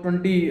$20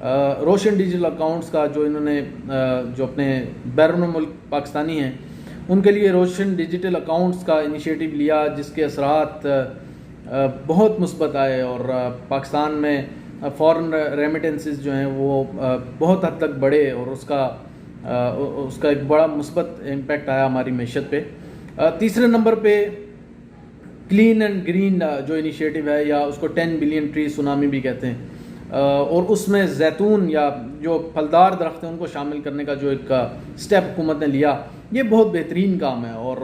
روشن digital accounts کا جو انہوں نے جو اپنے بیرون ملک پاکستانی ہیں ان کے لیے روشن ڈیجیٹل اکاؤنٹس کا انیشیٹو لیا، جس کے اثرات بہت مثبت آئے اور پاکستان میں فارن ریمیٹنسز جو ہیں وہ بہت حد تک بڑھے اور اس کا ایک بڑا مثبت امپیکٹ آیا ہماری معیشت پہ۔ تیسرے نمبر پہ کلین اینڈ گرین جو انیشیٹو ہے، یا اس کو 10 بلین ٹری سونامی بھی کہتے ہیں، اور اس میں زیتون یا جو پھلدار درخت ہیں ان کو شامل کرنے کا جو ایک سٹیپ حکومت نے لیا، یہ بہت بہترین کام ہے اور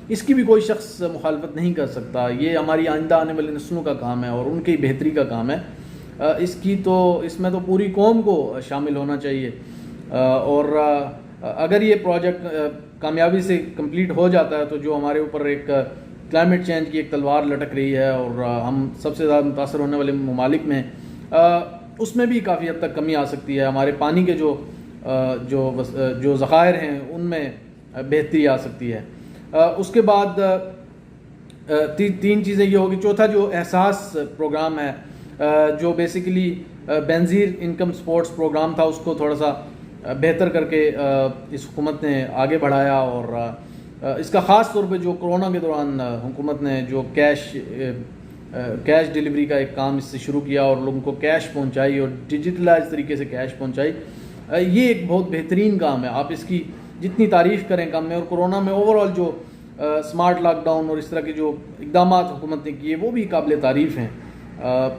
اس کی بھی کوئی شخص مخالفت نہیں کر سکتا۔ یہ ہماری آئندہ آنے والی نسلوں کا کام ہے اور ان کی بہتری کا کام ہے۔ اس میں تو پوری قوم کو شامل ہونا چاہیے، اور اگر یہ پروجیکٹ کامیابی سے کمپلیٹ ہو جاتا ہے تو جو ہمارے اوپر ایک کلائمیٹ چینج کی ایک تلوار لٹک رہی ہے اور ہم سب سے زیادہ متاثر ہونے والے ممالک میں، اس میں بھی کافی حد تک کمی آ سکتی ہے۔ ہمارے پانی کے جو ذخائر ہیں ان میں بہتری آ سکتی ہے۔ اس کے بعد تین چیزیں یہ ہوگی۔ چوتھا جو احساس پروگرام ہے، جو basically Benazir income supports programme تھا، اس کو تھوڑا سا بہتر کر کے اس حکومت نے آگے بڑھایا، اور اس کا خاص طور پہ جو کرونا کے دوران حکومت نے جو کیش ڈیلیوری کا ایک کام اس سے شروع کیا اور لوگوں کو کیش پہنچائی اور ڈیجیٹلائز طریقے سے کیش پہنچائی، یہ ایک بہت بہترین کام ہے۔ آپ اس کی جتنی تعریف کریں کم ہے، اور کرونا میں اوور آل جو سمارٹ لاک ڈاؤن اور اس طرح کے جو اقدامات حکومت نے کیے وہ بھی قابل تعریف ہیں۔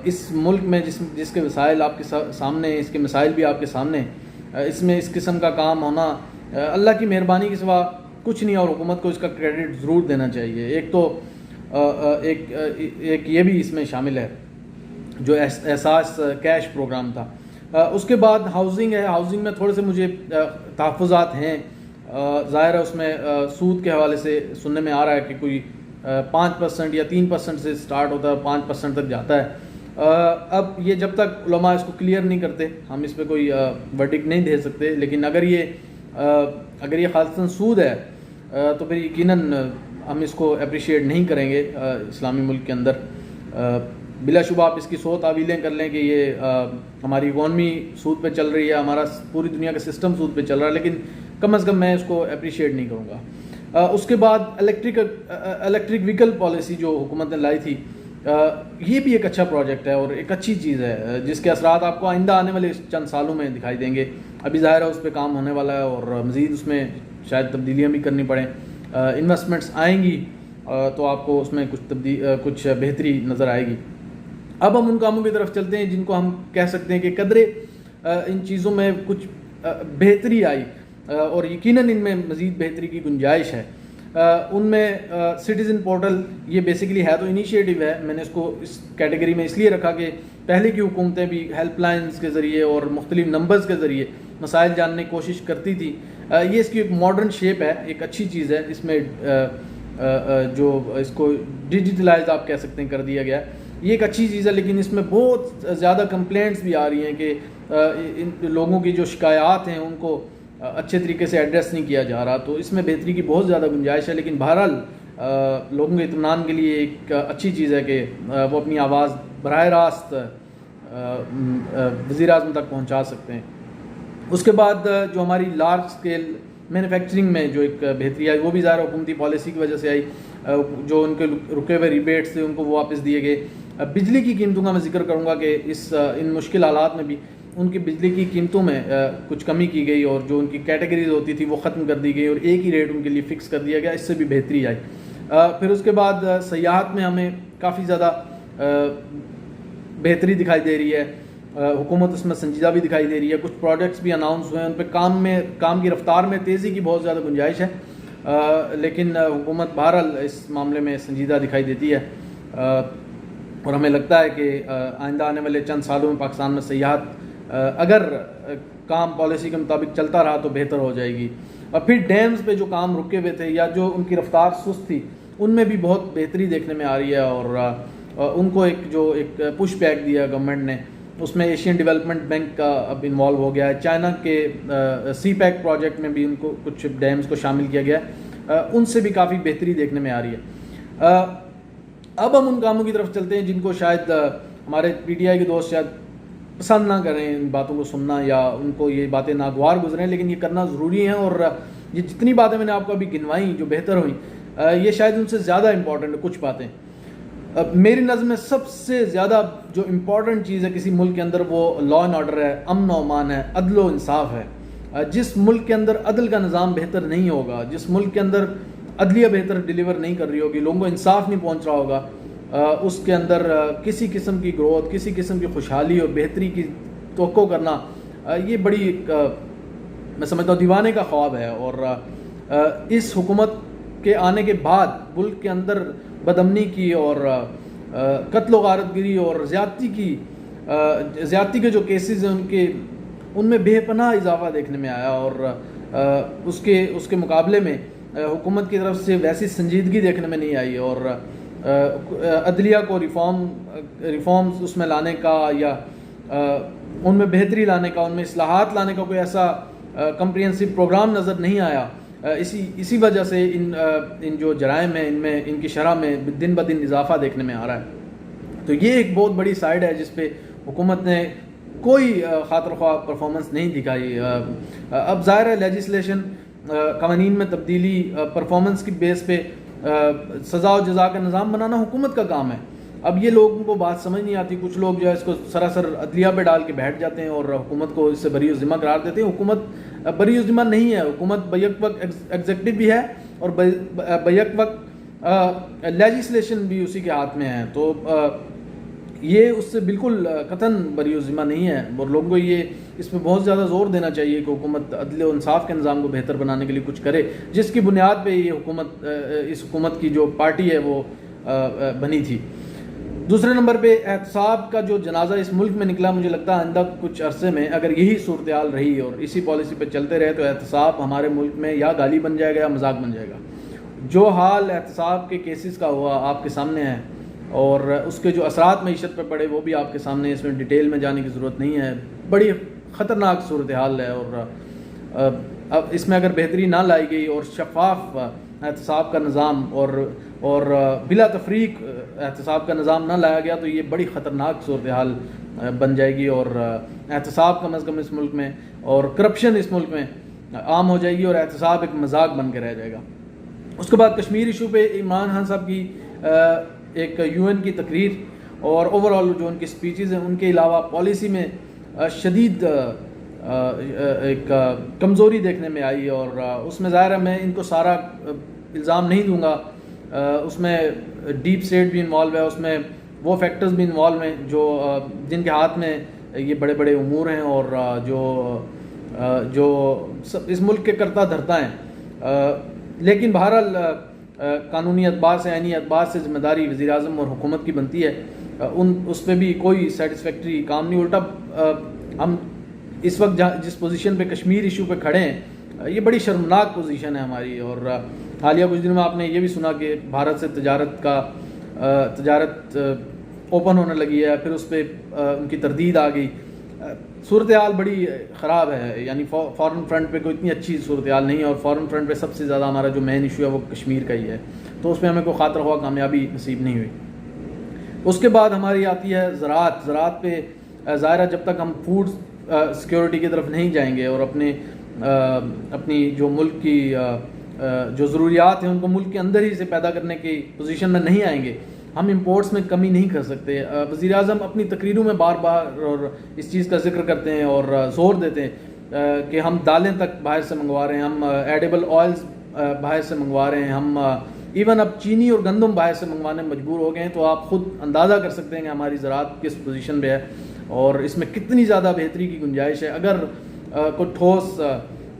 اس ملک میں جس کے وسائل آپ کے سامنے ہیں، اس کے مسائل بھی آپ کے سامنے ہیں، اس میں اس قسم کا کام ہونا اللہ کی مہربانی کے سوا کچھ نہیں، اور حکومت کو اس کا کریڈٹ ضرور دینا چاہیے۔ ایک یہ بھی اس میں شامل ہے جو احساس کیش پروگرام تھا۔ اس کے بعد ہاؤسنگ ہے۔ ہاؤسنگ میں تھوڑے سے مجھے تحفظات ہیں، ظاہر ہے اس میں سود کے حوالے سے سننے میں آ رہا ہے کہ کوئی 5% یا 3% سے سٹارٹ ہوتا ہے، 5% تک جاتا ہے۔ اب یہ جب تک علماء اس کو کلیئر نہیں کرتے ہم اس پہ کوئی ورڈکٹ نہیں دے سکتے، لیکن اگر یہ خالصاً سود ہے تو پھر یقیناً ہم اس کو اپریشیٹ نہیں کریں گے اسلامی ملک کے اندر۔ بلا شبہ آپ اس کی 100 تعویلیں کر لیں کہ یہ ہماری اکانومی سود پہ چل رہی ہے، ہمارا پوری دنیا کا سسٹم سود پہ چل رہا ہے، لیکن کم از کم میں اس کو اپریشیٹ نہیں کروں گا۔ اس کے بعد الیکٹرک وہیکل پالیسی جو حکومت نے لائی تھی، یہ بھی ایک اچھا پروجیکٹ ہے اور ایک اچھی چیز ہے جس کے اثرات آپ کو آئندہ آنے والے چند سالوں میں دکھائی دیں گے۔ ابھی ظاہر ہے اس پہ کام ہونے والا ہے اور مزید اس میں شاید تبدیلیاں بھی کرنی پڑیں، انویسٹمنٹس آئیں گی تو آپ کو اس میں کچھ بہتری نظر آئے گی۔ اب ہم ان کاموں کی طرف چلتے ہیں جن کو ہم کہہ سکتے ہیں کہ قدرے ان چیزوں میں کچھ بہتری آئی، اور یقیناً ان میں مزید بہتری کی گنجائش ہے۔ ان میں سٹیزن پورٹل، یہ بیسیکلی ہے تو انیشیٹو ہے، میں نے اس کو اس کیٹیگری میں اس لیے رکھا کہ پہلے کی حکومتیں بھی ہیلپ لائنز کے ذریعے اور مختلف نمبرز کے ذریعے مسائل جاننے کی کوشش کرتی تھی۔ یہ اس کی ایک ماڈرن شیپ ہے، ایک اچھی چیز ہے۔ اس میں جو اس کو ڈیجیٹلائز آپ کہہ سکتے ہیں کر دیا گیا، یہ ایک اچھی چیز ہے، لیکن اس میں بہت زیادہ کمپلینٹس بھی آ رہی ہیں کہ ان لوگوں کی جو شکایات ہیں ان کو اچھے طریقے سے ایڈریس نہیں کیا جا رہا، تو اس میں بہتری کی بہت زیادہ گنجائش ہے۔ لیکن بہرحال لوگوں کے اطمینان کے لیے ایک اچھی چیز ہے کہ وہ اپنی آواز براہ راست وزیر اعظم تک پہنچا سکتے ہیں۔ اس کے بعد جو ہماری لارج اسکیل مینوفیکچرنگ میں جو ایک بہتری آئی، وہ بھی ظاہر حکومتی پالیسی کی وجہ سے آئی۔ جو ان کے رکے ہوئے ریبیٹس تھے ان کو واپس دیے گئے۔ بجلی کی قیمتوں کا میں ذکر کروں گا کہ ان مشکل حالات میں بھی ان کی بجلی کی قیمتوں میں کچھ کمی کی گئی، اور جو ان کی کیٹیگریز ہوتی تھی وہ ختم کر دی گئی اور ایک ہی ریٹ ان کے لیے فکس کر دیا گیا، اس سے بھی بہتری آئی۔ پھر اس کے بعد سیاحت میں ہمیں کافی زیادہ بہتری دکھائی دے رہی ہے، حکومت اس میں سنجیدہ بھی دکھائی دے رہی ہے، کچھ پروجیکٹس بھی اناؤنس ہوئے ہیں، ان پہ کام کی رفتار میں تیزی کی بہت زیادہ گنجائش ہے، لیکن حکومت بہرحال اس معاملے میں سنجیدہ دکھائی دیتی ہے، اور ہمیں لگتا ہے کہ آئندہ آنے والے چند سالوں میں پاکستان میں سیاحت اگر کام پالیسی کے مطابق چلتا رہا تو بہتر ہو جائے گی۔ اور پھر ڈیمز پہ جو کام رکے ہوئے تھے یا جو ان کی رفتار سست تھی، ان میں بھی بہت بہتری دیکھنے میں آ رہی ہے، اور ان کو ایک پش بیک دیا گورنمنٹ نے، اس میں ایشین ڈیولپمنٹ بینک کا اب انوالو ہو گیا ہے، چائنا کے سی پیک پروجیکٹ میں بھی ان کو کچھ ڈیمز کو شامل کیا گیا ہے، ان سے بھی کافی بہتری دیکھنے میں آ رہی ہے۔ اب ہم ان کاموں کی طرف چلتے ہیں جن کو شاید ہمارے پی ٹی آئی کے دوست شاید پسند نہ کریں ان باتوں کو سننا یا ان کو یہ باتیں ناگوار گزریں، لیکن یہ کرنا ضروری ہیں. اور یہ جتنی باتیں میں نے آپ کو ابھی گنوائیں جو بہتر ہوئیں، یہ شاید ان سے زیادہ امپورٹنٹ ہے. کچھ باتیں میری نظر میں سب سے زیادہ جو امپورٹنٹ چیز ہے کسی ملک کے اندر، وہ لا اینڈ آرڈر ہے، امن و امان ہے، عدل و انصاف ہے. جس ملک کے اندر عدل کا نظام بہتر نہیں ہوگا، جس ملک کے اندر عدلیہ بہتر ڈیلیور نہیں کر رہی ہوگی، لوگوں کو انصاف نہیں پہنچ رہا ہوگا، اس کے اندر کسی قسم کی گروتھ، کسی قسم کی خوشحالی اور بہتری کی توقع کرنا، یہ بڑی ایک میں سمجھتا ہوں دیوانے کا خواب ہے. اور اس حکومت کے آنے کے بعد ملک کے اندر بدامنی کی اور قتل و غارت گری اور زیادتی کے جو کیسز ہیں ان میں بے پناہ اضافہ دیکھنے میں آیا. اور اس کے مقابلے میں حکومت کی طرف سے ویسی سنجیدگی دیکھنے میں نہیں آئی. اور عدلیہ کو ریفارمز اس میں لانے کا یا ان میں بہتری لانے کا، ان میں اصلاحات لانے کا کوئی ایسا کمپریہنسو پروگرام نظر نہیں آیا. اسی وجہ سے ان جو جرائم ہیں ان کی شرح میں دن بدن اضافہ دیکھنے میں آ رہا ہے. تو یہ ایک بہت بڑی سائڈ ہے جس پہ حکومت نے کوئی خاطر خواہ پرفارمنس نہیں دکھائی. اب ظاہر ہے لیجسلیشن، قوانین میں تبدیلی، پرفارمنس کی بیس پہ سزا و جزا کا نظام بنانا حکومت کا کام ہے. اب یہ لوگوں کو بات سمجھ نہیں آتی. کچھ لوگ جو ہے اس کو سراسر عدلیہ پہ ڈال کے بیٹھ جاتے ہیں اور حکومت کو اس سے بری و ذمہ قرار دیتے ہیں. حکومت بری و ذمہ نہیں ہے. حکومت بیک وقت ایگزیکٹو بھی ہے اور بیک وقت لیجسلیشن بھی اسی کے ہاتھ میں ہے. تو یہ اس سے بالکل قطعاً بری و ذمہ نہیں ہے. اور لوگوں کو یہ اس پہ بہت زیادہ زور دینا چاہیے کہ حکومت عدل و انصاف کے نظام کو بہتر بنانے کے لیے کچھ کرے، جس کی بنیاد پہ یہ اس حکومت کی جو پارٹی ہے وہ بنی تھی. دوسرے نمبر پہ احتساب کا جو جنازہ اس ملک میں نکلا، مجھے لگتا ہے آئندہ کچھ عرصے میں اگر یہی صورتحال رہی اور اسی پالیسی پہ چلتے رہے تو احتساب ہمارے ملک میں یا گالی بن جائے گا یا مذاق بن جائے گا. جو حال احتساب کے کیسز کا ہوا آپ کے سامنے ہے اور اس کے جو اثرات معیشت پہ پڑے وہ بھی آپ کے سامنے، اس میں ڈیٹیل میں جانے کی ضرورت نہیں ہے. بڑی خطرناک صورتحال ہے. اور اب اس میں اگر بہتری نہ لائی گئی اور شفاف احتساب کا نظام اور بلا تفریق احتساب کا نظام نہ لایا گیا تو یہ بڑی خطرناک صورتحال بن جائے گی. اور احتساب کم از کم اس ملک میں اور کرپشن اس ملک میں عام ہو جائے گی اور احتساب ایک مذاق بن کے رہ جائے گا. اس کے بعد کشمیر ایشو پہ عمران خان صاحب کی ایک UN کی تقریر اور اوور آل جو ان کی سپیچز ہیں، ان کے علاوہ پالیسی میں شدید ایک کمزوری دیکھنے میں آئی. اور اس میں ظاہر ہے میں ان کو سارا الزام نہیں دوں گا. اس میں ڈیپ اسٹیٹ بھی انوالو ہے، اس میں وہ فیکٹرز بھی انوالو ہیں جن کے ہاتھ میں یہ بڑے بڑے امور ہیں اور جو اس ملک کے کرتا دھرتا ہیں. لیکن بہرحال قانونی اعتبار سے، عینی اعتبار سے ذمہ داری وزیر اعظم اور حکومت کی بنتی ہے. اس پہ بھی کوئی سیٹسفیکٹری کام نہیں. الٹا ہم اس وقت جس پوزیشن پہ کشمیر ایشو پہ کھڑے ہیں، یہ بڑی شرمناک پوزیشن ہے ہماری. اور حالیہ کچھ دنوں میں آپ نے یہ بھی سنا کہ بھارت سے تجارت اوپن ہونے لگی ہے، پھر اس پہ ان کی تردید آ گئی. صورتحال بڑی خراب ہے. یعنی فارن فرنٹ پہ کوئی اتنی اچھی صورتحال نہیں ہے اور فارن فرنٹ پہ سب سے زیادہ ہمارا جو مین ایشو ہے وہ کشمیر کا ہی ہے. تو اس میں ہمیں کوئی خاطر خواہ کامیابی نصیب نہیں ہوئی. اس کے بعد ہماری آتی ہے زراعت پہ. ظاہرہ جب تک ہم فوڈ سیکیورٹی کی طرف نہیں جائیں گے اور اپنی جو ملک کی جو ضروریات ہیں ان کو ملک کے اندر ہی سے پیدا کرنے کی پوزیشن میں نہیں آئیں گے، ہم امپورٹس میں کمی نہیں کر سکتے. وزیر اعظم اپنی تقریروں میں بار بار اور اس چیز کا ذکر کرتے ہیں اور زور دیتے ہیں کہ ہم دالیں تک باہر سے منگوا رہے ہیں، ہم ایڈیبل آئلز باہر سے منگوا رہے ہیں، ہم ایون اب چینی اور گندم باہر سے منگوانے مجبور ہو گئے ہیں. تو آپ خود اندازہ کر سکتے ہیں کہ ہماری زراعت کس پوزیشن پہ ہے اور اس میں کتنی زیادہ بہتری کی گنجائش ہے. اگر کوئی ٹھوس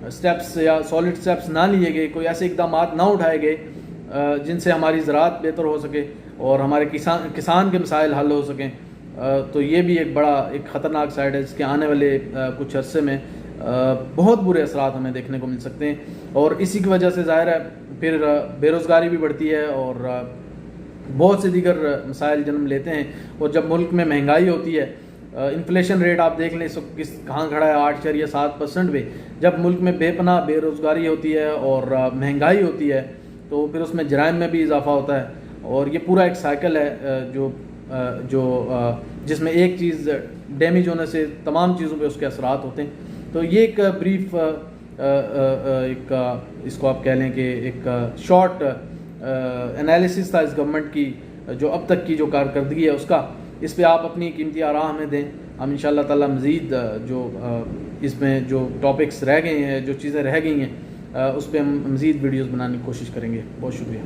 سٹیپس یا سالڈ سٹیپس نہ لیے گئے، کوئی ایسے اقدامات نہ اٹھائے گئے جن سے ہماری زراعت بہتر ہو سکے اور ہمارے کسان کے مسائل حل ہو سکیں، تو یہ بھی ایک خطرناک سائڈ ہے جس کے آنے والے کچھ عرصے میں بہت برے اثرات ہمیں دیکھنے کو مل سکتے ہیں. اور اسی کی وجہ سے ظاہر ہے پھر بے روزگاری بھی بڑھتی ہے اور بہت سے دیگر مسائل جنم لیتے ہیں. اور جب ملک میں مہنگائی ہوتی ہے، انفلیشن ریٹ آپ دیکھ لیں کہاں کھڑا ہے 8.7% پہ. جب ملک میں بے پناہ بے روزگاری ہوتی ہے اور مہنگائی ہوتی ہے تو پھر اس میں جرائم میں بھی اضافہ ہوتا ہے. اور یہ پورا ایک سائیکل ہے جو جس میں ایک چیز ڈیمیج ہونے سے تمام چیزوں پہ اس کے اثرات ہوتے ہیں. تو یہ ایک بریف ایک اس کو آپ کہہ لیں کہ ایک شارٹ انالیسس تھا اس گورنمنٹ کی جو اب تک کی جو کارکردگی ہے اس کا. اس پہ آپ اپنی قیمتی آراء ہمیں دیں. ہم انشاءاللہ تعالی مزید جو اس میں جو ٹاپکس رہ گئے ہیں، جو چیزیں رہ گئی ہیں، اس پہ ہم مزید ویڈیوز بنانے کی کوشش کریں گے. بہت شکریہ.